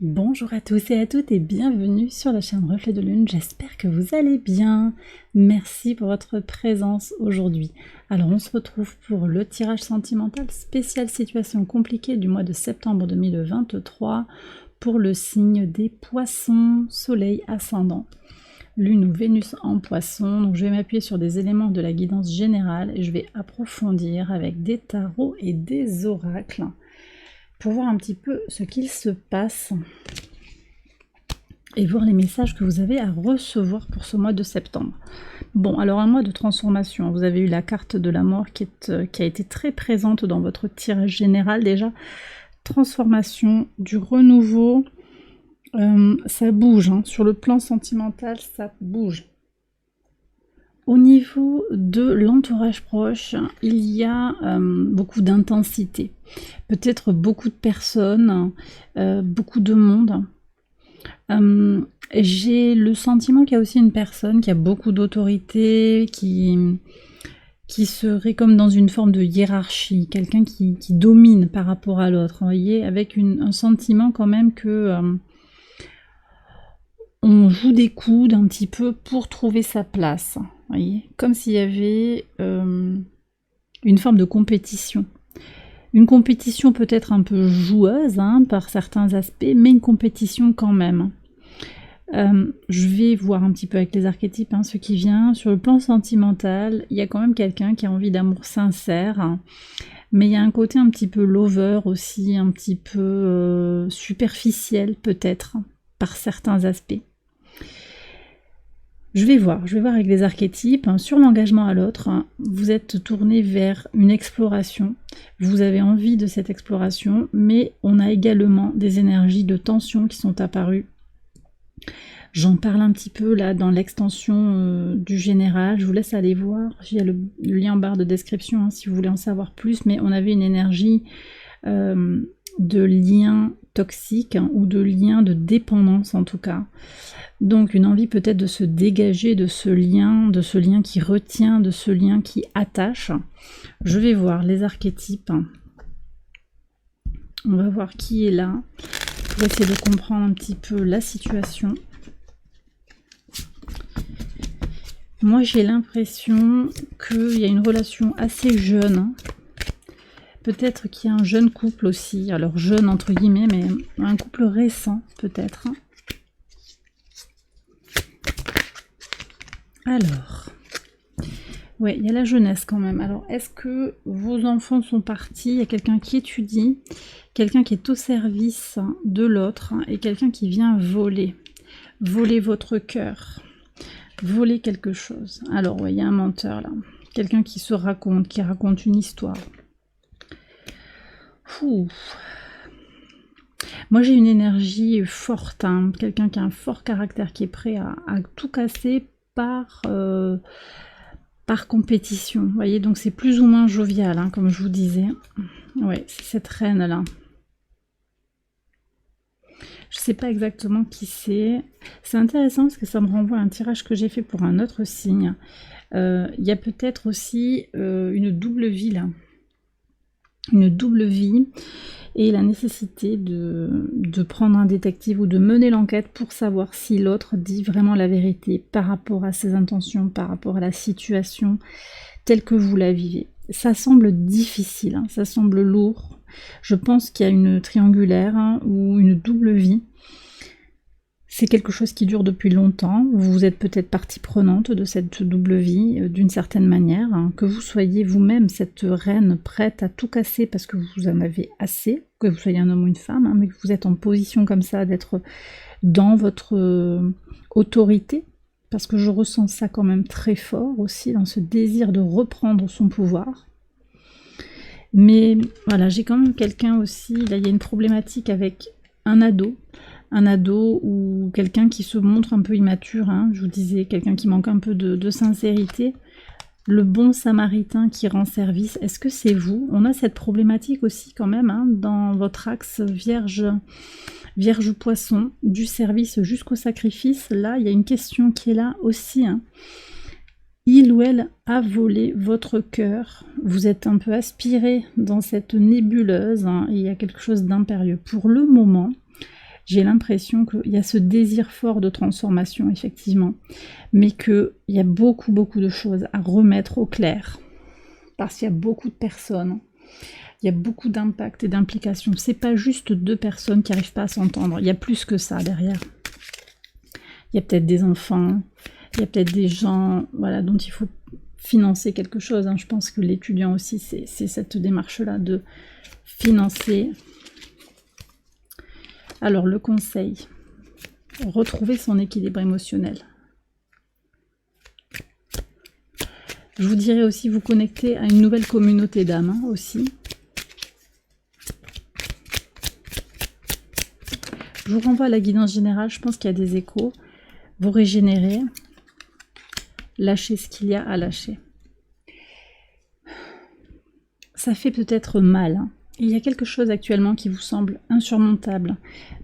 Bonjour à tous et à toutes et bienvenue sur la chaîne Reflet de Lune, j'espère que vous allez bien. Merci pour votre présence aujourd'hui. Alors on se retrouve pour le tirage sentimental spécial situation compliquée du mois de septembre 2023 pour le signe des poissons, soleil ascendant, lune ou Vénus en poisson. Donc je vais m'appuyer sur des éléments de la guidance générale et je vais approfondir avec des tarots et des oracles pour voir un petit peu ce qu'il se passe et voir les messages que vous avez à recevoir pour ce mois de septembre. Bon, alors un mois de transformation, vous avez eu la carte de la mort qui a été très présente dans votre tirage général déjà. Transformation, du renouveau, ça bouge, hein. Sur le plan sentimental, ça bouge. Au niveau de l'entourage proche, il y a beaucoup d'intensité, peut-être beaucoup de personnes, beaucoup de monde. J'ai le sentiment qu'il y a aussi une personne qui a beaucoup d'autorité, qui serait comme dans une forme de hiérarchie, quelqu'un qui domine par rapport à l'autre, vous voyez, avec un sentiment quand même que on joue des coudes un petit peu pour trouver sa place, vous voyez, comme s'il y avait une forme de compétition. Une compétition peut-être un peu joueuse par certains aspects, mais une compétition quand même. Je vais voir un petit peu avec les archétypes ce qui vient. Sur le plan sentimental, il y a quand même quelqu'un qui a envie d'amour sincère, mais il y a un côté un petit peu lover aussi, un petit peu superficiel peut-être, par certains aspects. Je vais voir avec les archétypes. Sur l'engagement à l'autre, vous êtes tourné vers une exploration, vous avez envie de cette exploration, mais on a également des énergies de tension qui sont apparues. J'en parle un petit peu là dans l'extension du général, je vous laisse aller voir, il y a le lien en barre de description si vous voulez en savoir plus, mais on avait une énergie de lien toxique ou de lien de dépendance en tout cas. Donc une envie peut-être de se dégager de ce lien qui retient, de ce lien qui attache. Je vais voir les archétypes. On va voir qui est là pour essayer de comprendre un petit peu la situation. Moi j'ai l'impression qu'il y a une relation assez jeune. Peut-être qu'il y a un jeune couple aussi, alors jeune entre guillemets, mais un couple récent peut-être. Alors, ouais, il y a la jeunesse quand même. Alors, est-ce que vos enfants sont partis? Il y a quelqu'un qui étudie, quelqu'un qui est au service de l'autre et quelqu'un qui vient voler votre cœur, voler quelque chose. Alors, ouais, il y a un menteur là, quelqu'un qui raconte une histoire. Moi j'ai une énergie forte, quelqu'un qui a un fort caractère, qui est prêt à tout casser par compétition. Vous voyez, donc c'est plus ou moins jovial, comme je vous disais. Ouais, c'est cette reine là. Je sais pas exactement qui c'est. C'est intéressant parce que ça me renvoie à un tirage que j'ai fait pour un autre signe. Il y a peut-être aussi une double vie là. Une double vie et la nécessité de prendre un détective ou de mener l'enquête pour savoir si l'autre dit vraiment la vérité par rapport à ses intentions, par rapport à la situation telle que vous la vivez. Ça semble difficile, ça semble lourd. Je pense qu'il y a une triangulaire ou une double vie. C'est quelque chose qui dure depuis longtemps, vous êtes peut-être partie prenante de cette double vie d'une certaine manière, que vous soyez vous-même cette reine prête à tout casser parce que vous en avez assez, que vous soyez un homme ou une femme, mais que vous êtes en position comme ça d'être dans votre autorité, parce que je ressens ça quand même très fort aussi, dans ce désir de reprendre son pouvoir. Mais voilà, j'ai quand même quelqu'un aussi, là il y a une problématique avec un ado ou quelqu'un qui se montre un peu immature, je vous disais, quelqu'un qui manque un peu de sincérité, le bon samaritain qui rend service. Est-ce que c'est vous? On a cette problématique aussi quand même dans votre axe vierge poisson, du service jusqu'au sacrifice. Là, il y a une question qui est là aussi. Il ou elle a volé votre cœur. Vous êtes un peu aspiré dans cette nébuleuse, il y a quelque chose d'impérieux. Pour le moment, j'ai l'impression qu'il y a ce désir fort de transformation, effectivement, mais qu'il y a beaucoup, beaucoup de choses à remettre au clair, parce qu'il y a beaucoup de personnes, il y a beaucoup d'impact et d'implications. C'est pas juste deux personnes qui n'arrivent pas à s'entendre, il y a plus que ça derrière. Il y a peut-être des enfants, il y a peut-être des gens, voilà, dont il faut financer quelque chose. Je pense que l'étudiant aussi, c'est cette démarche-là de financer. Alors, le conseil, retrouver son équilibre émotionnel. Je vous dirais aussi vous connecter à une nouvelle communauté d'âmes aussi. Je vous renvoie à la guidance générale, je pense qu'il y a des échos. Vous régénérez, lâchez ce qu'il y a à lâcher. Ça fait peut-être mal. Il y a quelque chose actuellement qui vous semble insurmontable,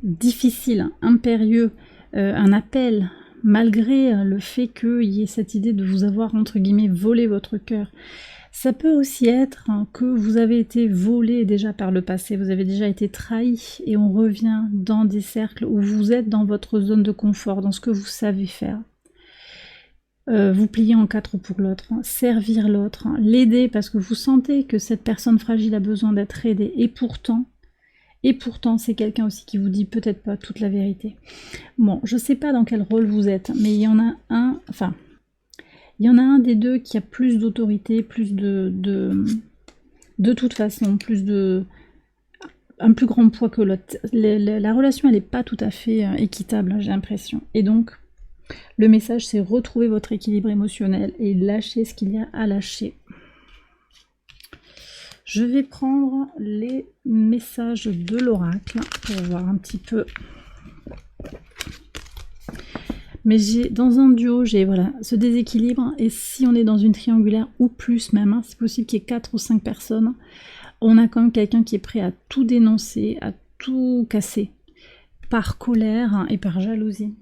difficile, impérieux, un appel, malgré le fait qu'il y ait cette idée de vous avoir, entre guillemets, volé votre cœur. Ça peut aussi être que vous avez été volé déjà par le passé, vous avez déjà été trahi, et on revient dans des cercles où vous êtes dans votre zone de confort, dans ce que vous savez faire. Vous plier en quatre pour l'autre, servir l'autre, l'aider parce que vous sentez que cette personne fragile a besoin d'être aidée, et pourtant c'est quelqu'un aussi qui vous dit peut-être pas toute la vérité. Bon, je sais pas dans quel rôle vous êtes, mais il y en a un, enfin, il y en a un des deux qui a plus d'autorité, plus de toute façon, un plus grand poids que l'autre. La relation, elle n'est pas tout à fait équitable, j'ai l'impression. Et donc, le message, c'est retrouver votre équilibre émotionnel et lâcher ce qu'il y a à lâcher. Je vais prendre les messages de l'oracle pour voir un petit peu. Mais dans un duo, j'ai voilà, ce déséquilibre. Et si on est dans une triangulaire ou plus même, c'est possible qu'il y ait 4 ou 5 personnes, on a quand même quelqu'un qui est prêt à tout dénoncer, à tout casser, par colère et par jalousie.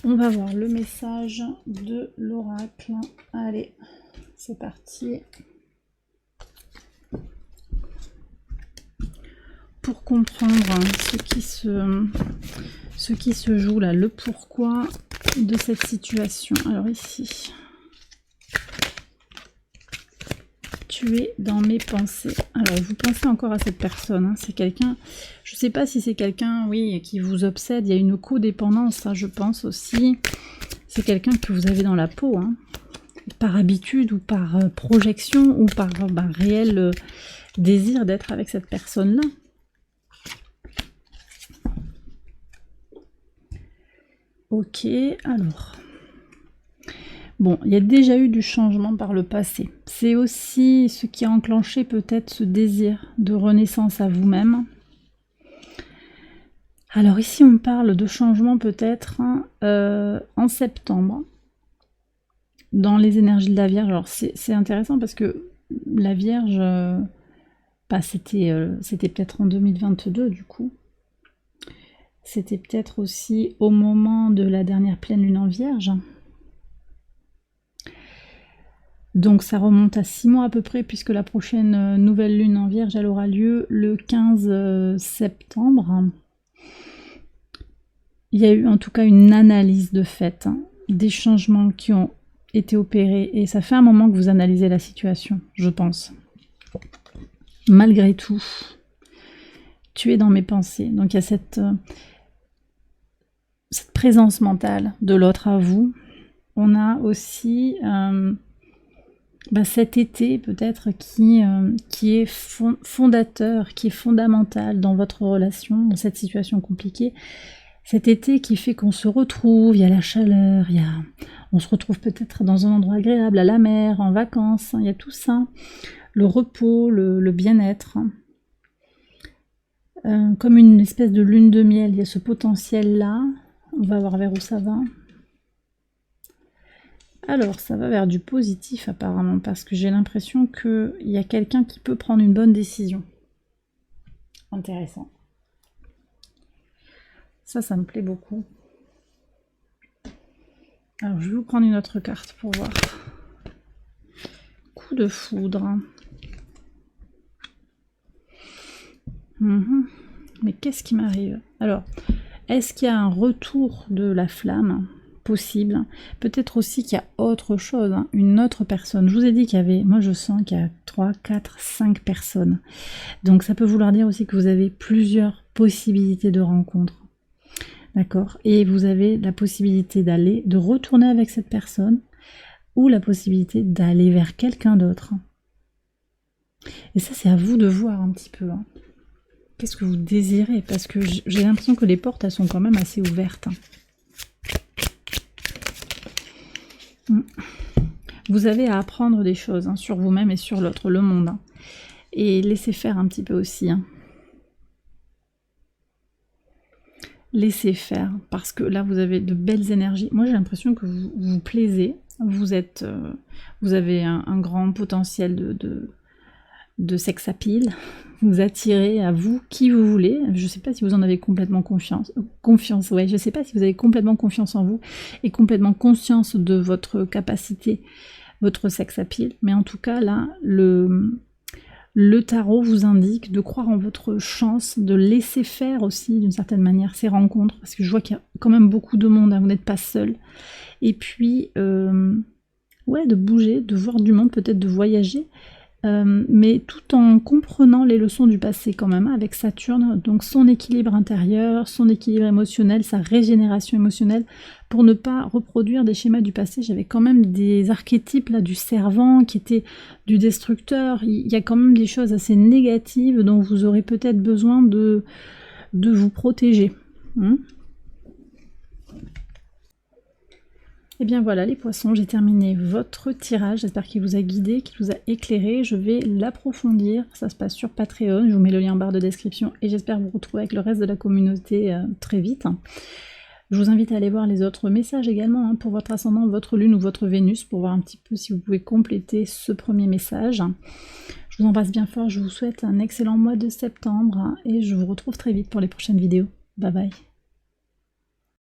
On va voir le message de l'oracle. Allez, c'est parti. Pour comprendre ce qui se joue là, le pourquoi de cette situation. Alors ici, tu es dans mes pensées. Alors vous pensez encore à cette personne, c'est quelqu'un, je ne sais pas si c'est quelqu'un, oui, qui vous obsède, il y a une codépendance, je pense aussi. C'est quelqu'un que vous avez dans la peau, par habitude ou par projection ou par réel désir d'être avec cette personne-là. Ok, alors. Bon, il y a déjà eu du changement par le passé. C'est aussi ce qui a enclenché peut-être ce désir de renaissance à vous-même. Alors ici, on parle de changement peut-être en septembre, dans les énergies de la Vierge. Alors c'est intéressant parce que la Vierge, c'était peut-être en 2022 du coup. C'était peut-être aussi au moment de la dernière pleine lune en Vierge. Donc ça remonte à 6 mois à peu près, puisque la prochaine nouvelle lune en Vierge, elle aura lieu le 15 septembre. Il y a eu en tout cas une analyse de fait, des changements qui ont été opérés, et ça fait un moment que vous analysez la situation, je pense. Malgré tout, tu es dans mes pensées. Donc il y a cette présence mentale de l'autre à vous. On a aussi cet été peut-être qui est fondateur, qui est fondamental dans votre relation, dans cette situation compliquée. Cet été qui fait qu'on se retrouve, il y a la chaleur, on se retrouve peut-être dans un endroit agréable, à la mer, en vacances, il y a tout ça. Le repos, le bien-être. Comme une espèce de lune de miel, il y a ce potentiel-là. On va voir vers où ça va. Alors, ça va vers du positif apparemment, parce que j'ai l'impression qu'il y a quelqu'un qui peut prendre une bonne décision. Intéressant. Ça me plaît beaucoup. Alors, je vais vous prendre une autre carte pour voir. Coup de foudre. Mais qu'est-ce qui m'arrive? Alors, est-ce qu'il y a un retour de la flamme possible? Peut-être aussi qu'il y a autre chose, hein, une autre personne. Je vous ai dit qu'il y avait, moi je sens qu'il y a 3, 4, 5 personnes. Donc ça peut vouloir dire aussi que vous avez plusieurs possibilités de rencontres. D'accord? Et vous avez la possibilité de retourner avec cette personne, ou la possibilité d'aller vers quelqu'un d'autre. Et ça, c'est à vous de voir un petit peu. Hein. Qu'est-ce que vous désirez? Parce que j'ai l'impression que les portes, elles sont quand même assez ouvertes. Vous avez à apprendre des choses hein, sur vous-même et sur l'autre, le monde. Hein. Et laissez faire un petit peu aussi. Hein. Laissez faire, parce que là, vous avez de belles énergies. Moi, j'ai l'impression que vous vous plaisez. Vous avez un grand potentiel de sex appeal, vous attirez à vous qui vous voulez. Je ne sais pas si vous en avez complètement confiance, ouais, je ne sais pas si vous avez complètement confiance en vous et complètement conscience de votre capacité, votre sex appeal, mais en tout cas là, le tarot vous indique de croire en votre chance, de laisser faire aussi d'une certaine manière ces rencontres, parce que je vois qu'il y a quand même beaucoup de monde, hein, vous n'êtes pas seul, et puis ouais, de bouger, de voir du monde, peut-être de voyager, mais tout en comprenant les leçons du passé quand même, avec Saturne, donc son équilibre intérieur, son équilibre émotionnel, sa régénération émotionnelle, pour ne pas reproduire des schémas du passé. J'avais quand même des archétypes là, du servant, qui était du destructeur, il y a quand même des choses assez négatives dont vous aurez peut-être besoin de vous protéger. Et bien voilà les poissons, j'ai terminé votre tirage, j'espère qu'il vous a guidé, qu'il vous a éclairé, je vais l'approfondir, ça se passe sur Patreon, je vous mets le lien en barre de description et j'espère vous retrouver avec le reste de la communauté très vite. Je vous invite à aller voir les autres messages également hein, pour votre ascendant, votre lune ou votre Vénus, pour voir un petit peu si vous pouvez compléter ce premier message. Je vous embrasse bien fort, je vous souhaite un excellent mois de septembre et je vous retrouve très vite pour les prochaines vidéos. Bye bye.